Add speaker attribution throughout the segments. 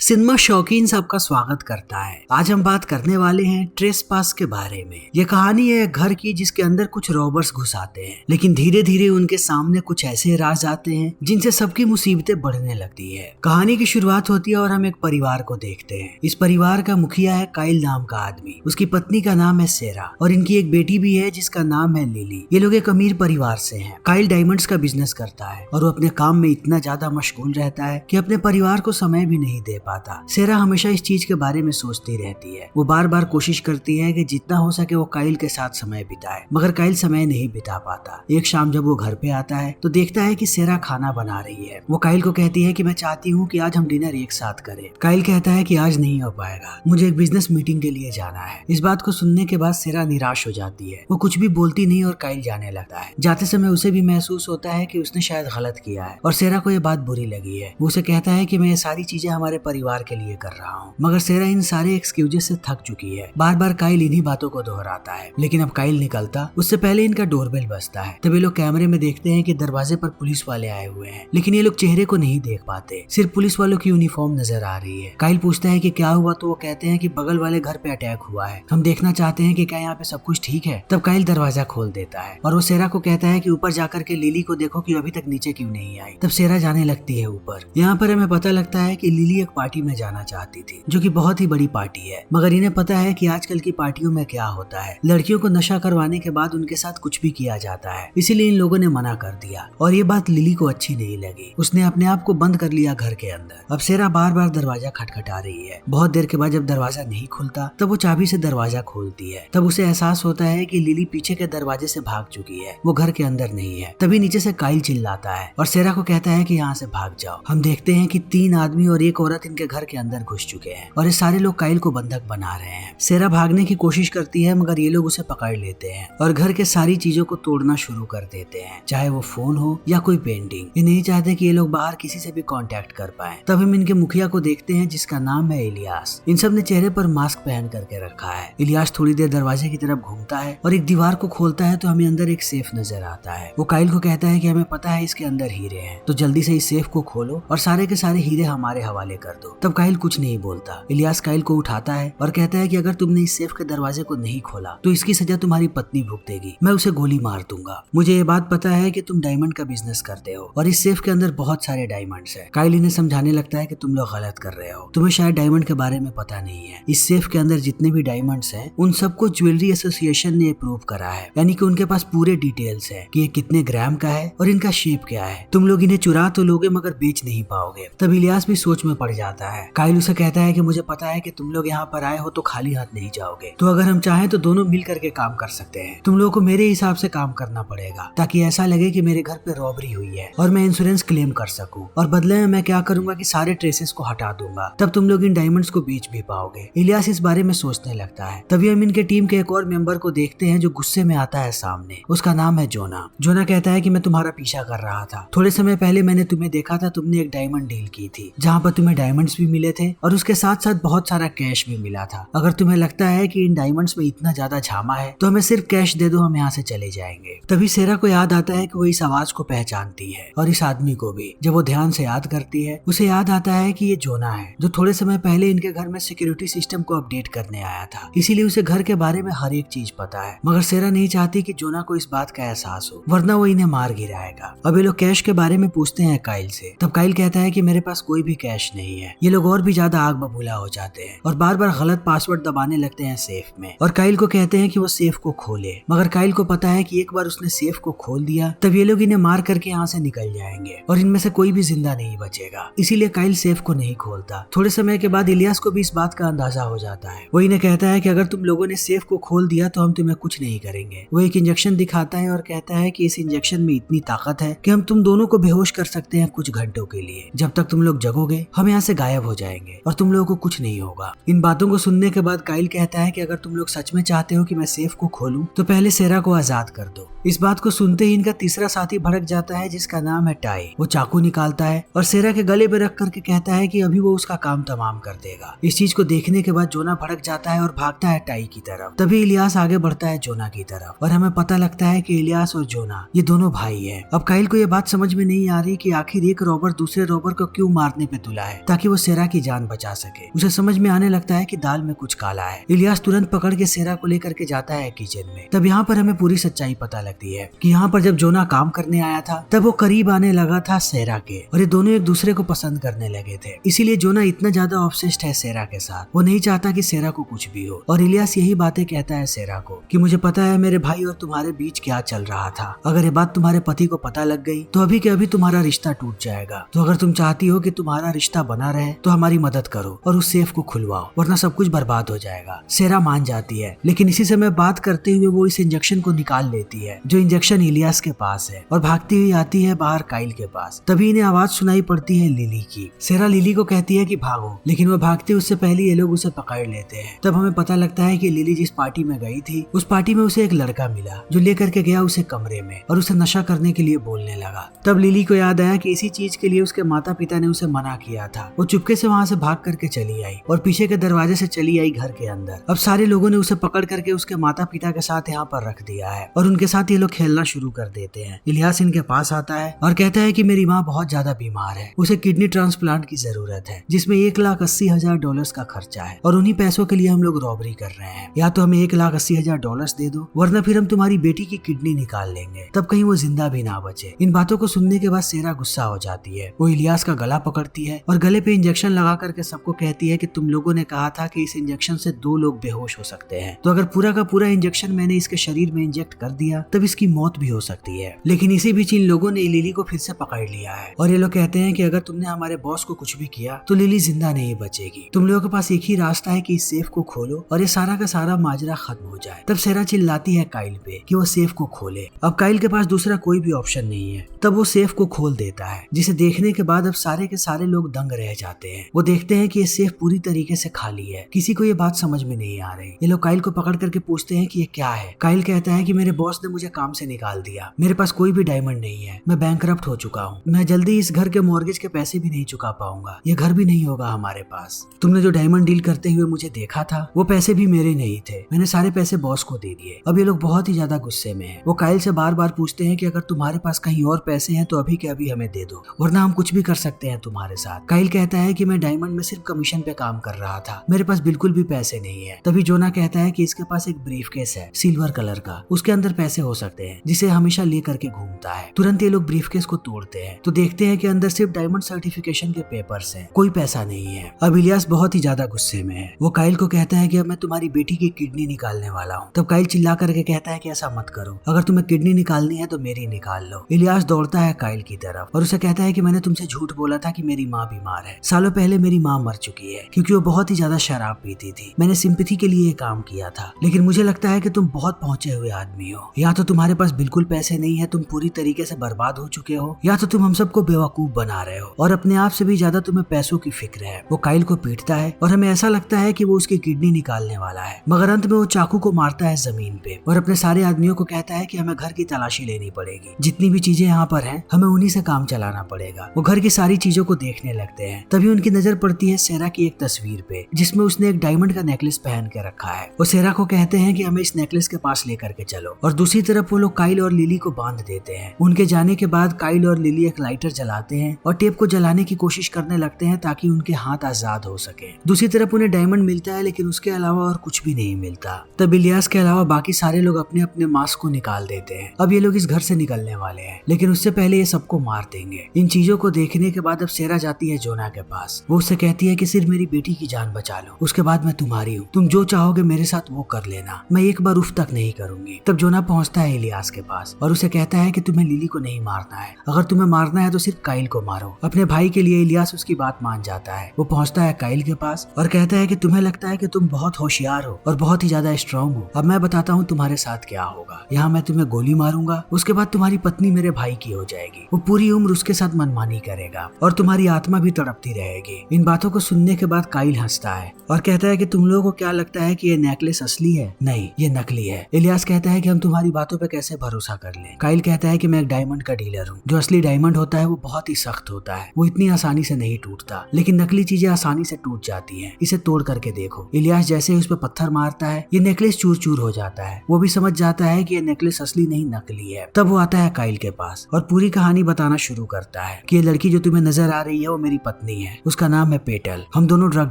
Speaker 1: Cinema शौकीन सबका स्वागत करता है। आज हम बात करने वाले हैं ट्रेसपास के बारे में। यह कहानी है एक घर की जिसके अंदर कुछ रॉबर्स घुस आते हैं, लेकिन धीरे धीरे उनके सामने कुछ ऐसे राज आते हैं जिनसे सबकी मुसीबतें बढ़ने लगती है। कहानी की शुरुआत होती है और हम एक परिवार को देखते हैं। इस परिवार का मुखिया है काइल नाम का आदमी, उसकी पत्नी का नाम है सेरा और इनकी एक बेटी भी है जिसका नाम है लिली। ये लोग एक अमीर परिवार से हैं। काइल डायमंड्स का बिजनेस करता है और वो अपने काम में इतना ज्यादा मशगूल रहता है कि अपने परिवार को समय भी नहीं दे पाता। सेरा हमेशा इस चीज के बारे में सोचती रहती है। वो बार बार कोशिश करती है कि जितना हो सके वो काइल के साथ समय बिताए, मगर काइल समय नहीं बिता पाता। एक शाम जब वो घर पे आता है तो देखता है कि सेरा खाना बना रही है। वो काइल को कहती है कि मैं चाहती हूँ कि आज हम डिनर एक साथ करें। काइल कहता है कि आज नहीं हो पाएगा, मुझे एक बिजनेस मीटिंग के लिए जाना है। इस बात को सुनने के बाद सेरा निराश हो जाती है। वो कुछ भी बोलती नहीं और काइल जाने लगता है। जाते समय उसे भी महसूस होता है कि उसने शायद गलत किया है और सेरा को ये बात बुरी लगी है। वो उसे कहता है कि मैं ये सारी चीजें हमारे परिवार के लिए कर रहा हूँ, मगर सेरा इन सारे एक्सक्यूजेस से थक चुकी है। बार बार काइल इन्हीं बातों को दोहराता है, लेकिन अब काइल निकलता उससे पहले इनका डोरबेल बजता है। तब ये लोग कैमरे में देखते हैं कि दरवाजे पर पुलिस वाले आए हुए हैं, लेकिन ये लोग चेहरे को नहीं देख पाते, सिर्फ पुलिस वालों की यूनिफॉर्म नजर आ रही है। काइल पूछता है कि क्या हुआ, तो वो कहते हैं कि बगल वाले घर पे अटैक हुआ है, हम देखना चाहते हैं कि क्या यहाँ पे सब कुछ ठीक है। तब काइल दरवाजा खोल देता है और वो सेरा को कहता है कि ऊपर जाकर के लिली को देखो कि अभी तक नीचे क्यों नहीं आई। तब सेरा जाने लगती है ऊपर। यहाँ पर हमें पता लगता है कि लिली एक पार्टी में जाना चाहती थी, जो कि बहुत ही बड़ी पार्टी है, मगर इन्हें पता है कि आजकल की पार्टियों में क्या होता है। लड़कियों को नशा करवाने के बाद उनके साथ कुछ भी किया जाता है, इसीलिए इन लोगों ने मना कर दिया और ये बात लिली को अच्छी नहीं लगी। उसने अपने आप को बंद कर लिया घर के अंदर। अब सेरा बार बार दरवाजा खटखटा रही है। बहुत देर के बाद जब दरवाजा नहीं खुलता तब वो चाबी से दरवाजा खोलती है। तब उसे एहसास होता है कि लिली पीछे के दरवाजे से भाग चुकी है, वो घर के अंदर नहीं है। तभी नीचे से काइल चिल्लाता है और सेरा को कहता है कि यहाँ से भाग जाओ। हम देखते हैं कि 3 आदमी और एक औरत इनके घर के अंदर घुस चुके हैं और ये सारे लोग काइल को बंधक बना रहे हैं। सेरा भागने की कोशिश करती है, मगर ये लोग उसे पकड़ लेते हैं और घर के सारी चीजों को तोड़ना शुरू कर देते हैं, चाहे वो फोन हो या कोई पेंटिंग। ये नहीं चाहते कि ये लोग बाहर किसी से भी कांटेक्ट कर पाए। तब हम इनके मुखिया को देखते हैं जिसका नाम है इलियास। इन सब ने चेहरे पर मास्क पहन करके रखा है। इलियास थोड़ी देर दरवाजे की तरफ घूमता है और एक दीवार को खोलता है तो हमें अंदर एक सेफ नजर आता है। वो काइल को कहता है कि हमें पता है इसके अंदर हीरे हैं, तो जल्दी से इस सेफ को खोलो और सारे के सारे हीरे हमारे हवाले कर दो। तब काइल कुछ नहीं बोलता। इलियास काइल को उठाता है और कहता है कि अगर तुमने इस सेफ के दरवाजे को नहीं खोला तो इसकी सजा तुम्हारी पत्नी भुगतेगी, मैं उसे गोली मार दूंगा। मुझे ये बात पता है कि तुम डायमंड का बिजनेस करते हो और इस सेफ के अंदर बहुत सारे डायमंड्स हैं। काइल इन्हें समझाने लगता है कि तुम लोग गलत कर रहे हो, तुम्हें शायद डायमंड के बारे में पता नहीं है। इस सेफ के अंदर जितने भी डायमंड्स हैं उन सबको ज्वेलरी एसोसिएशन ने अप्रूव करा है, यानी कि उनके पास पूरे डिटेल्स है कि ये कितने ग्राम का है और इनका शेप क्या है। तुम लोग इन्हें चुरा तो लोगे मगर बेच नहीं पाओगे। तब इलियास भी सोच में पड़ जाता है। काइल उसे कहता है कि मुझे पता है कि तुम लोग यहाँ पर आए हो तो खाली हाथ नहीं जाओगे, तो अगर हम चाहें तो दोनों मिल करके काम कर सकते हैं। तुम लोगों को मेरे हिसाब से काम करना पड़ेगा ताकि ऐसा लगे कि मेरे घर पे रॉबरी हुई है और मैं इंश्योरेंस क्लेम कर सकूं, और बदले में मैं क्या करूंगा कि सारे ट्रेसेस को हटा दूंगा। तब तुम लोग इन डायमंड्स को बेच भी पाओगे। इलियास इस बारे में सोचने लगता है। तभी हम इनके टीम के एक और मेंबर को देखते हैं जो गुस्से में आता है सामने। उसका नाम है जोना। जोना कहता है कि मैं तुम्हारा पीछा कर रहा था। थोड़े समय पहले मैंने तुम्हें देखा था, तुमने एक डायमंड डील की थी जहाँ पर तुम्हें डायमंड्स भी मिले थे और उसके साथ साथ बहुत सारा कैश भी मिला था। अगर तुम्हें लगता है कि इन डायमंड्स में इतना ज्यादा झामा है तो हमें सिर्फ कैश दे दो, हम यहाँ से चले जाएंगे। तभी सेरा को याद आता है कि वो इस आवाज को पहचानती है और इस आदमी को भी। जब वो ध्यान से याद करती है उसे याद आता है कि ये जोना है जो थोड़े समय पहले इनके घर में सिक्योरिटी सिस्टम को अपडेट करने आया था, इसीलिए उसे घर के बारे में हर एक चीज पता है। मगर सेरा नहीं चाहती कि जोना को इस बात का एहसास हो, वरना वो इन्हें मार गिराएगा। अब ये लोग कैश के बारे में पूछते हैं काइल से। तब काइल कहता है कि मेरे पास कोई भी कैश नहीं है। ये लोग और भी ज्यादा आग बबूला हो जाते हैं और बार बार गलत पासवर्ड दबाने लगते हैं सेफ में और काइल को कहते हैं कि वो सेफ को खोले, मगर काइल को पता है कि एक बार उसने सेफ को खोल दिया तब ये लोग इन्हें मार करके यहाँ से निकल जाएंगे और इनमें से कोई भी जिंदा नहीं बचेगा, इसीलिए काइल सेफ को नहीं खोलता। थोड़े समय के बाद इलियास को भी इस बात का अंदाजा हो जाता है। वो इन्हें कहता है कि अगर तुम लोगों ने सेफ को खोल दिया तो हम तुम्हें कुछ नहीं करेंगे। वो एक इंजेक्शन दिखाता है और कहता है कि इस इंजेक्शन में इतनी ताकत है कि हम तुम दोनों को बेहोश कर सकते हैं कुछ घंटों के लिए। जब तक तुम लोग जगोगे हम यहाँ से गायब हो जाएंगे और तुम लोगों को कुछ नहीं होगा। इन बातों को सुनने के बाद काइल कहता है कि अगर तुम लोग सच में चाहते हो कि मैं सेफ को खोलूं तो पहले सेरा को आजाद कर दो। इस बात को सुनते ही इनका तीसरा साथी भड़क जाता है जिसका नाम है टाई। वो चाकू निकालता है और सेरा के गले पे रख करके कहता है कि अभी वो उसका काम तमाम कर देगा। इस चीज को देखने के बाद जोना भड़क जाता है और भागता है टाई की तरफ। तभी इलियास आगे बढ़ता है जोना की तरफ और हमें पता लगता है कि इलियास और जोना ये दोनों भाई हैं। अब काइल को ये बात समझ में नहीं आ रही कि आखिर एक रॉबर दूसरे रॉबर को क्यों मारने पे तुला है, ताकि वो वो सेरा की जान बचा सके। उसे समझ में आने लगता है कि दाल में कुछ काला है। इलियास तुरंत पकड़ के सेरा को लेकर के जाता है किचन में। तब यहाँ पर हमें पूरी सच्चाई पता लगती है कि यहाँ पर जब जोना काम करने आया था तब वो करीब आने लगा था सेरा के, और ये दोनों एक दूसरे को पसंद करने लगे थे। इसीलिए जोना इतना ज्यादा ऑब्सेस्ड है सेरा के साथ। वो नहीं चाहता कि सेरा को कुछ भी हो, और इलियास यही बातें कहता है सेरा को कि मुझे पता है मेरे भाई और तुम्हारे बीच क्या चल रहा था। अगर ये बात तुम्हारे पति को पता लग गई तो अभी के अभी तुम्हारा रिश्ता टूट जाएगा। तो अगर तुम चाहती हो कि तुम्हारा रिश्ता बना रहे तो हमारी मदद करो और उस सेफ को खुलवाओ, वरना सब कुछ बर्बाद हो जाएगा। सेरा मान जाती है, लेकिन इसी समय बात करते हुए वो इस इंजेक्शन को निकाल लेती है, जो इंजेक्शन इलियास के पास है, और भागती हुई आती है बाहर काइल के पास। तभी इन्हें आवाज सुनाई पड़ती है लिली की। सेरा लिली को कहती है कि भागो, लेकिन वो भागती उससे पहले ये लोग उसे पकड़ लेते हैं। तब हमें पता लगता है कि लिली जिस पार्टी में गई थी उस पार्टी में उसे एक लड़का मिला जो लेकर के गया उसे कमरे में और उसे नशा करने के लिए बोलने लगा। तब लिली को याद आया कि इसी चीज के लिए उसके माता पिता ने उसे मना किया था। वो चुपके से वहाँ से भाग करके चली आई और पीछे के दरवाजे से चली आई घर के अंदर। अब सारे लोगों ने उसे पकड़ करके उसके माता पिता के साथ यहाँ पर रख दिया है और उनके साथ ये लोग खेलना शुरू कर देते हैं। इलियास इनके पास आता है और कहता है कि मेरी माँ बहुत ज्यादा बीमार है, उसे किडनी ट्रांसप्लांट की जरूरत है, जिसमें $1,80,000 का खर्चा है, और उन्हीं पैसों के लिए हम लोग रॉबरी कर रहे हैं। या तो हमें $1,80,000 दे दो, वरना फिर हम तुम्हारी बेटी की किडनी निकाल लेंगे, तब कहीं वो जिंदा भी ना बचे। इन बातों को सुनने के बाद सेरा गुस्सा हो जाती है। वो इलियास का गला पकड़ती है और गले पे इंजेक्शन लगा करके सबको कहती है कि तुम लोगों ने कहा था कि इस इंजेक्शन से 2 लोग बेहोश हो सकते हैं, तो अगर पूरा का पूरा इंजेक्शन मैंने इसके शरीर में इंजेक्ट कर दिया तब इसकी मौत भी हो सकती है। लेकिन इसी बीच इन लोगों ने लिली को फिर से पकड़ लिया है और ये लोग कहते हैं कि अगर तुमने हमारे बॉस को कुछ भी किया तो लिली जिंदा नहीं बचेगी। तुम लोगों के पास एक ही रास्ता है कि इस सेफ को खोलो और ये सारा का सारा माजरा खत्म हो जाए। तब सेरा चिल्लाती है काइल पे कि वो सेफ को खोले। अब काइल के पास दूसरा कोई भी ऑप्शन नहीं है। तब वो सेफ को खोल देता है, जिसे देखने के बाद अब सारे के सारे लोग दंग रह जाते हैं। वो देखते हैं कि ये सेफ पूरी तरीके से खाली है। किसी को ये बात समझ में नहीं आ रही। ये लोग काइल को पकड़ करके पूछते हैं कि ये क्या है। काइल कहता है कि मेरे बॉस ने मुझे काम से निकाल दिया, मेरे पास कोई भी डायमंड नहीं है, मैं बैंकरप्ट हो चुका हूँ, मैं जल्दी इस घर के मॉर्गेज के पैसे भी नहीं चुका पाऊंगा, ये घर भी नहीं होगा हमारे पास। तुमने जो डायमंड डील करते हुए मुझे देखा था वो पैसे भी मेरे नहीं थे, मैंने सारे पैसे बॉस को दे दिए। अब ये लोग बहुत ही ज्यादा गुस्से में हैं। वो काइल से बार बार पूछते हैं कि अगर तुम्हारे पास कहीं और पैसे हैं तो अभी के अभी हमें दे दो, वरना हम कुछ भी कर सकते हैं तुम्हारे साथ। काइल कहता है कि मैं डायमंड में सिर्फ कमीशन पे काम कर रहा था, मेरे पास बिल्कुल भी पैसे नहीं है। तभी जोना कहता है कि इसके पास एक ब्रीफकेस है सिल्वर कलर का, उसके अंदर पैसे हो सकते हैं, जिसे हमेशा ले करके घूमता है। तुरंत ये लोग ब्रीफकेस को तोड़ते हैं तो देखते हैं कि अंदर सिर्फ डायमंड सर्टिफिकेशन के पेपर्स हैं, कोई पैसा नहीं है। अब इलियास बहुत ही ज्यादा गुस्से में है। वो काइल को कहता है कि अब मैं तुम्हारी बेटी की किडनी निकालने वाला हूँ। तब काइल चिल्ला करके कहता है कि ऐसा मत करो, अगर तुम्हें किडनी निकालनी है तो मेरी निकाल लो। इलियास दौड़ता है काइल की तरफ और उसे कहता है कि मैंने तुमसे झूठ बोला था कि मेरी माँ बीमार है। सालों पहले मेरी माँ मर चुकी है क्योंकि वो बहुत ही ज्यादा शराब पीती थी। मैंने सिंपैथी के लिए काम किया था, लेकिन मुझे लगता है कि तुम बहुत पहुंचे हुए आदमी हो। या तो तुम्हारे पास बिल्कुल पैसे नहीं है, तुम पूरी तरीके से बर्बाद हो चुके हो, या तो तुम हम सबको बेवकूफ बना रहे हो और अपने आप से भी ज्यादा तुम्हें पैसों की फिक्र है। वो काइल को पीटता है और हमें ऐसा लगता है कि वो उसकी किडनी निकालने वाला है, मगर अंत में वो चाकू को मारता है जमीन पे और अपने सारे आदमियों को कहता है कि हमें घर की तलाशी लेनी पड़ेगी, जितनी भी चीजें यहाँ पर हैं हमें उन्हीं से काम चलाना पड़ेगा। वो घर की सारी चीजों को देखने लगते हैं। तभी उनकी नजर पड़ती है सेरा की एक तस्वीर पे, जिसमें उसने एक डायमंड का नेकलेस पहन के रखा है। वो सेरा को कहते हैं कि हमें इस नेकलेस के पास लेकर के चलो, और दूसरी तरफ वो लोग काइल और लिली को बांध देते हैं। उनके जाने के बाद काइल और लिली एक लाइटर जलाते हैं और टेप को जलाने की कोशिश करने लगते हैं ताकि उनके हाथ आजाद हो सके। दूसरी तरफ उन्हें डायमंड मिलता है, लेकिन उसके अलावा और कुछ भी नहीं मिलता। तब इलियास के अलावा बाकी सारे लोग अपने अपने मास्क को निकाल देते हैं। अब ये लोग इस घर से निकलने वाले हैं, लेकिन उससे पहले ये सबको मार देंगे। इन चीजों को देखने के बाद अब सेरा जाती है जोना के पास। वो उससे कहती है कि सिर्फ मेरी बेटी की जान बचा लो, उसके बाद मैं तुम्हारी हूँ, तुम जो चाहोगे मेरे साथ वो कर लेना, मैं एक बार उफ तक नहीं करूंगी। तब जोना पहुंचता है इलियास के पास और उसे कहता है कि तुम्हें लिली को नहीं मारना है, अगर तुम्हें मारना है तो सिर्फ काइल को मारो। अपने भाई के लिए इलियास उसकी बात मान जाता है। वो पहुंचता है काइल के पास और कहता है कि तुम्हें लगता है कि तुम बहुत होशियार हो और बहुत ही ज्यादा स्ट्रांग हो, अब मैं बताता हूँ तुम्हारे साथ क्या होगा। यहाँ मैं तुम्हें गोली मारूंगा, उसके बाद तुम्हारी पत्नी मेरे भाई की हो जाएगी, वो पूरी उम्र उसके साथ मनमानी करेगा और तुम्हारी आत्मा भी तड़पती रहेगी। इन बातों को सुनने के बाद काइल हंसता है और कहता है कि तुम लोगों को क्या लगता है कि ये नेकलेस असली है? नहीं, ये नकली है। इलियास कहता है कि हम तुम्हारी बातों पे कैसे भरोसा कर लें? काइल कहता है कि मैं एक डायमंड का डीलर हूँ। जो असली डायमंड होता है वो बहुत ही सख्त होता है, वो इतनी आसानी से नहीं टूटता, लेकिन नकली चीजें आसानी से टूट जाती हैं, इसे तोड़ करके देखो। इलियास जैसे ही उस पर पत्थर मारता है ये नेकलेस चूर चूर हो जाता है। वो भी समझ जाता है कि ये नेकलेस असली नहीं नकली है। तब वो आता है काइल के पास और पूरी कहानी बताना शुरू करता है कि ये लड़की जो तुम्हें नजर आ रही है वो मेरी पत्नी है, उसका नाम है पेटल। हम दोनों ड्रग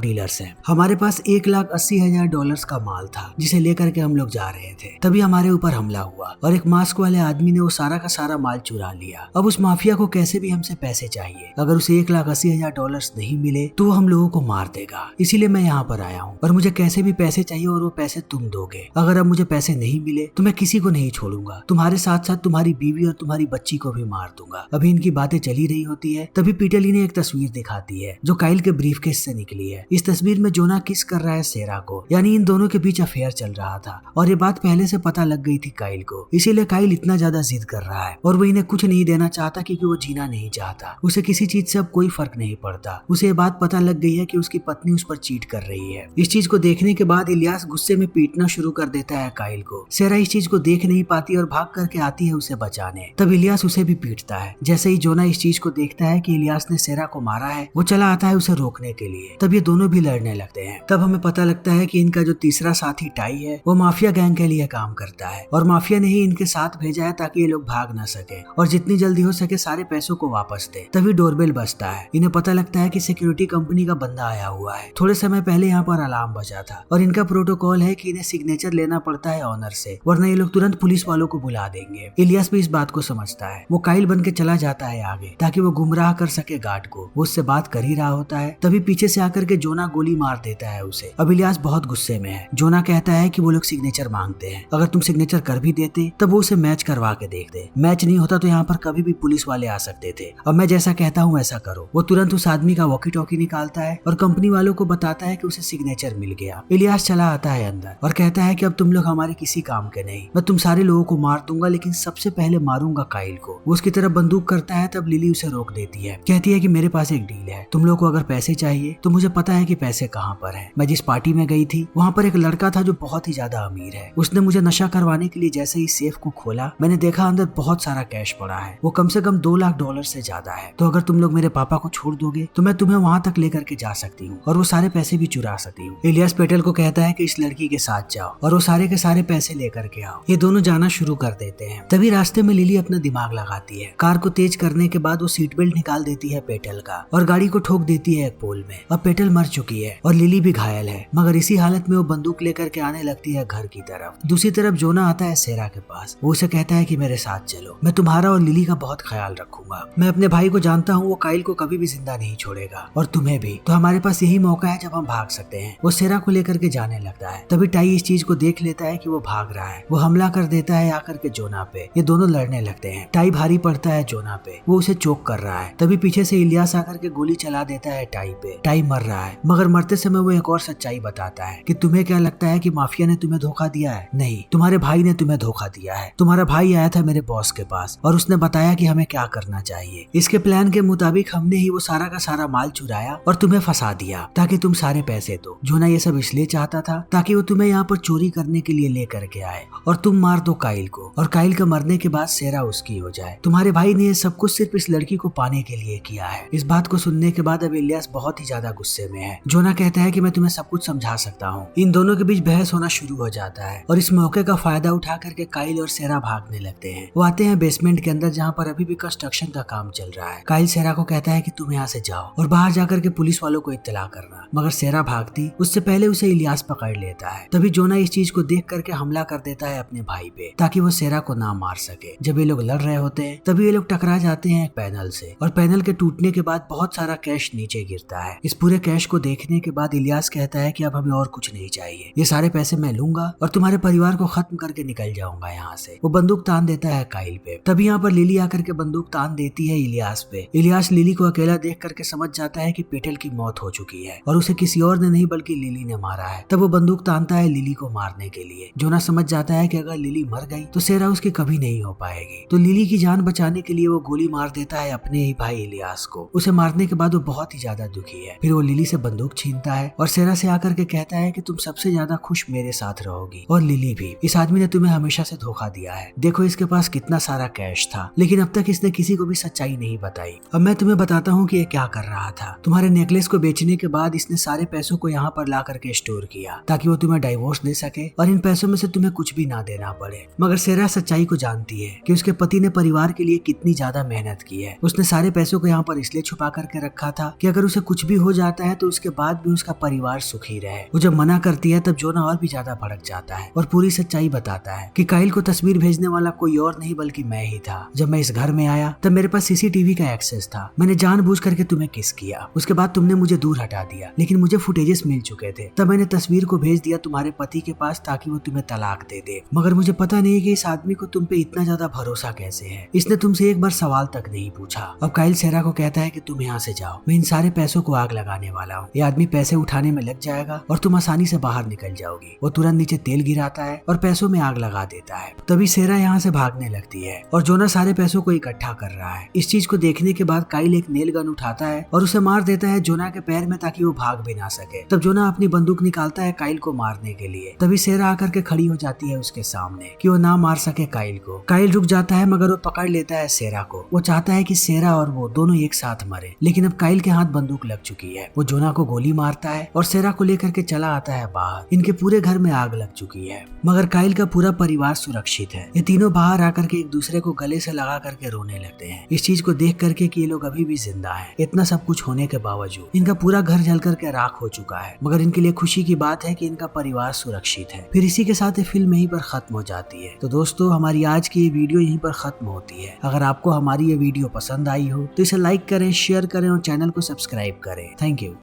Speaker 1: डीलर्स हैं। हमारे पास $1,80,000 का माल था जिसे लेकर के हम लोग जा रहे थे। तभी हमारे ऊपर हमला हुआ और एक मास्क वाले आदमी ने वो सारा का सारा माल चुरा लिया। अब उस माफिया को कैसे भी हमसे पैसे चाहिए। अगर उसे $1,80,000 नहीं मिले तो वो हम लोगों को मार देगा। इसीलिए मैं यहाँ पर आया हूँ और मुझे कैसे भी पैसे चाहिए और वो पैसे तुम दोगे। अगर अब मुझे पैसे नहीं मिले तो मैं किसी को नहीं छोड़ूंगा, तुम्हारे साथ साथ तुम्हारी बीवी और तुम्हारी बच्ची को भी मार दूंगा। अभी इनकी बातें चली रही होती है तभी पीटली ने एक तस्वीर दिखाती है जो काइल के ब्रीफकेस से निकली है। इस तस्वीर में जोना किस कर रहा है सेरा को, यानी इन दोनों के बीच अफेयर चल रहा था और ये बात पहले से पता लग गई थी काइल को। इसीलिए काइल इतना ज्यादा जिद कर रहा है और वो इन्हें कुछ नहीं देना चाहता क्योंकि वो जीना नहीं चाहता। उसे किसी चीज से अब कोई फर्क नहीं पड़ता। उसे ये बात पता लग गई है कि उसकी पत्नी उस पर चीट कर रही है। इस चीज को देखने के बाद इलियास गुस्से में पीटना शुरू कर देता है काइल को। सेरा इस चीज को देख नहीं पाती और भाग करके आती है उसे बचाने। तब इलियास उसे भी पीटता है। जैसे ही जोना इस चीज को देखता है कि इलियास ने सेरा को मारा है, वो चला आता है उसे रोकने के लिए। तब ये दोनों भी लड़ने लगते हैं। तब हमें पता लगता है कि इनका जो तीसरा साथी टाई है वो माफिया गैंग के लिए काम करता है और माफिया ने ही इनके साथ भेजा है ताकि ये लोग भाग ना सके और जितनी जल्दी हो सके सारे पैसों को वापस दे। तभी डोरबेल बजता है। इन्हें पता लगता है कि सिक्योरिटी कंपनी का बंदा आया हुआ है। थोड़े समय पहले यहाँ पर अलार्म बजा था और इनका प्रोटोकॉल है कि इन्हें सिग्नेचर लेना पड़ता है ऑनर से, वरना ये लोग तुरंत पुलिस वालों को बुला देंगे। इलियास भी इस बात को समझता है। वो काइल बन के चला जाता है आगे ताकि वो गुमराह कर सके गार्ड को। वो उससे बात कर ही रहा होता है तभी पीछे से आकर के जोना गोली मार देता है उसे। अब इलियास बहुत गुस्से में है। जोना कहता है कि वो लोग सिग्नेचर मांगते हैं, अगर तुम सिग्नेचर कर भी देते तब वो उसे मैच करवा के देखते। मैच नहीं होता तो यहाँ पर कभी भी पुलिस वाले आ सकते थे। अब मैं जैसा कहता हूँ ऐसा करो। वो तुरंत उस आदमी का वॉकी टॉकी निकालता है और कंपनी वालों को बताता है कि उसे सिग्नेचर मिल गया। इलियास चला आता है अंदर और कहता है कि अब तुम लोग हमारे किसी काम के नहीं, मैं तुम सारे लोगों को मार दूंगा लेकिन सबसे पहले मारूंगा काइल को। वो उसकी तरफ बंदूक करता है तब लिली उसे रोक देती है। कहती है कि मेरे पास एक डील है, तुम लोग को अगर पैसे चाहिए तो मुझे पता है कि पैसे कहाँ पर है। मैं जिस पार्टी में गई थी वहाँ पर एक लड़का था जो बहुत ही ज्यादा अमीर है। उसने मुझे नशा करवाने के लिए जैसे ही सेफ को खोला मैंने देखा अंदर बहुत सारा कैश पड़ा है। वो कम से कम $2 लाख से ज्यादा है। तो अगर तुम लोग मेरे पापा को छोड़ दोगे तो मैं तुम्हें वहाँ तक लेकर के जा सकती हूँ और वो सारे पैसे भी चुरा सकती हूँ। इलियास पेटल को कहता है कि इस लड़की के साथ जाओ और वो सारे के सारे पैसे लेकर के आओ। ये दोनों जाना शुरू कर देते हैं। तभी रास्ते में लिली अपना दिमाग लगाती है। कार को तेज करने के बाद वो सीट बेल्ट निकाल देती है पेटल का और गाड़ी को ठोक देती है एक पोल में। अब पेटल मर चुकी है और लिली भी घायल है, मगर इसी हालत में वो बंदूक लेकर के आने लगती है घर की तरफ। दूसरी तरफ जोना आता है सेरा के पास। वो उसे कहता है कि मेरे साथ चलो, मैं तुम्हारा और लिली का बहुत ख्याल रखूंगा। मैं अपने भाई को जानता हूँ, वो काइल को कभी भी जिंदा नहीं छोड़ेगा और तुम्हें भी। तो हमारे पास यही मौका है जब हम भाग सकते हैं। वो सेरा को लेकर के जाने लगता है। तभी टाई इस चीज को देख लेता है कि वो भाग रहा है। वो हमला कर देता है आकर के जोना पे। ये दोनों लड़ने लगते हैं। टाई भारी पड़ता है जोना पे, वो उसे चोक कर रहा है। तभी पीछे से इलियास आकर के गोली चला देता है टाई पे। टाई मर रहा है, मगर मरते समय वो एक और सच्चाई बताता है कि तुम्हें क्या लगता है कि माफिया ने तुम्हें धोखा दिया है? नहीं, तुम्हारे भाई ने तुम्हें धोखा दिया है। तुम्हारा भाई आया था मेरे बॉस के पास और उसने बताया कि हमें क्या करना चाहिए। इसके प्लान के मुताबिक हमने ही वो सारा का सारा माल चुराया और तुम्हें फंसा दिया ताकि तुम सारे पैसे दो। जोना ये सब इसलिए चाहता था ताकि वो तुम्हें यहाँ पर चोरी करने के लिए लेकर के आए और तुम मार दो काइल को और काइल के मरने के बाद सेरा उसकी हो जाए। तुम्हारे भाई ने ये सब कुछ सिर्फ इस लड़की को पाने के लिए किया है। इस बात को सुनने के बाद अब इलियास बहुत ही ज्यादा गुस्से में है। जोना कहता है कि मैं तुम्हें सब कुछ समझा सकता हूँ। इन दोनों के बीच बहस होना शुरू हो जाता है और इस मौके का फायदा उठा करके काइल और सेरा भागने लगते हैं। वो आते हैं बेसमेंट के अंदर जहाँ पर अभी भी कंस्ट्रक्शन का काम चल रहा है। काइल सेरा को कहता है कि तुम यहाँ से जाओ और बाहर जाकर के पुलिस वालों को इत्तला करना, मगर सेरा भागती उससे पहले उसे इलियास पकड़ लेता है। तभी जोना इस चीज को देख करके हमला कर देता है अपने भाई पे ताकि वो सेरा को ना मार सके। जब ये लोग लड़ रहे होते हैं तभी ये लोग टकरा जाते हैं एक पैनल से और पैनल के टूटने के बाद बहुत सारा कैश नीचे गिरता है। इस पूरे कैश को देखने के बाद इलियास कहता है कि अब हमें और कुछ नहीं चाहिए, ये सारे पैसे मैं लूंगा और तुम्हारे परिवार को खत्म करके निकल जाऊंगा यहाँ से। वो बंदूक तान देता है काइल पे। तभी यहाँ पर लिली आकर के बंदूक तान देती है इलियास पे। इलियास लिली को अकेला देख करके समझ जाता है कि पेटल की मौत हो चुकी है और उसे किसी और ने नहीं बल्कि लिली ने मारा है। तब वो बंदूक तानता है लिली को मारने के लिए। जोना समझ जाता है कि अगर लिली मर गई तो सेरा उसकी कभी नहीं हो पाएगी। तो लिली की जान बचाने के लिए वो गोली मार देता है अपने ही भाई इलियास को। उसे मारने के बाद वो बहुत ही ज्यादा दुखी है। फिर वो लिली से बंदूक छीनता है और सेरा से आकर के कहता है कि तुम सबसे ज्यादा खुश मेरे साथ रहोगी और लिली भी। इस आदमी ने तुम्हें हमेशा से धोखा दिया है। देखो इसके पास कितना सारा कैश था, लेकिन अब तक इसने किसी को भी सच्चाई नहीं बताई। अब मैं तुम्हें बताता हूँ कि ये क्या कर रहा था। तुम्हारे नेकलेस को बेचने के बाद इसने सारे पैसों को यहाँ पर ला करके स्टोर किया ताकि वो तुम्हें डाइवोर्स दे सके और इन पैसों में से तुम्हें कुछ भी ना देना पड़े। मगर सेरा सच्चाई को जानती है कि उसके पति ने परिवार के लिए कितनी ज्यादा मेहनत की है। उसने सारे पैसों को यहाँ पर इसलिए छुपा करके रखा रखा था कि अगर उसे कुछ भी हो जाता है तो उसके बाद भी उसका परिवार सुखी रहे। वो जब मना करती है तब जोना और भी ज्यादा भड़क जाता है और पूरी सच्चाई बताता है कि काइल को तस्वीर भेजने वाला कोई और नहीं बल्कि मैं ही था। जब मैं इस घर में आया तब मेरे पास सीसीटीवी का एक्सेस था। मैंने जानबूझ करके तुम्हें किस किया, उसके बाद तुमने मुझे दूर हटा दिया, लेकिन मुझे फुटेजेस मिल चुके थे। तब मैंने तस्वीर को भेज दिया तुम्हारे पति के पास ताकि वो तुम्हें तलाक दे दे। मगर मुझे पता नहीं कि इस आदमी को तुम पे इतना ज्यादा भरोसा कैसे है। इसने तुमसे एक बार सवाल तक नहीं पूछा। अब काइल सेरा को कहता है कि तुम यहाँ से जाओ, मैं इन सारे पैसों को आग लगाने वाला हूँ। ये आदमी पैसे उठाने में लग जाएगा और तुम आसानी से बाहर निकल जाओगी। वो तुरंत नीचे तेल गिराता है और पैसों में आग लगा देता है। तभी सेरा यहाँ से भागने लगती है और जोना सारे पैसों को इकट्ठा कर रहा है। इस चीज को देखने के बाद काइल एक नेल गन उठाता है और उसे मार देता है जोना के पैर में ताकि वो भाग भी ना सके। तब जोना अपनी बंदूक निकालता है काइल को मारने के लिए। तभी सेरा आकर के खड़ी हो जाती है उसके सामने कि वो ना मार सके काइल को। काइल रुक जाता है मगर वो पकड़ लेता है सेरा को। वो चाहता है कि सेरा और वो दोनों एक साथ मरे, लेकिन अब काइल के हाथ बंदूक लग चुकी है। वो जोना को गोली मारता है और सेरा को लेकर के चला आता है बाहर। इनके पूरे घर में आग लग चुकी है मगर काइल का पूरा परिवार सुरक्षित है। ये तीनों बाहर आकर के एक दूसरे को गले से लगा करके रोने लगते हैं इस चीज को देख करके कि ये लोग अभी भी जिंदा हैं। इतना सब कुछ होने के बावजूद इनका पूरा घर जल करके राख हो चुका है, मगर इनके लिए खुशी की बात है कि इनका परिवार सुरक्षित है। फिर इसी के साथ ये फिल्म यहीं पर खत्म हो जाती है। तो दोस्तों हमारी आज की ये वीडियो यहीं पर खत्म होती है। अगर आपको हमारी ये वीडियो पसंद आई हो तो इसे लाइक करें, शेयर करें और चैनल को सब्सक्राइब करें। Thank you.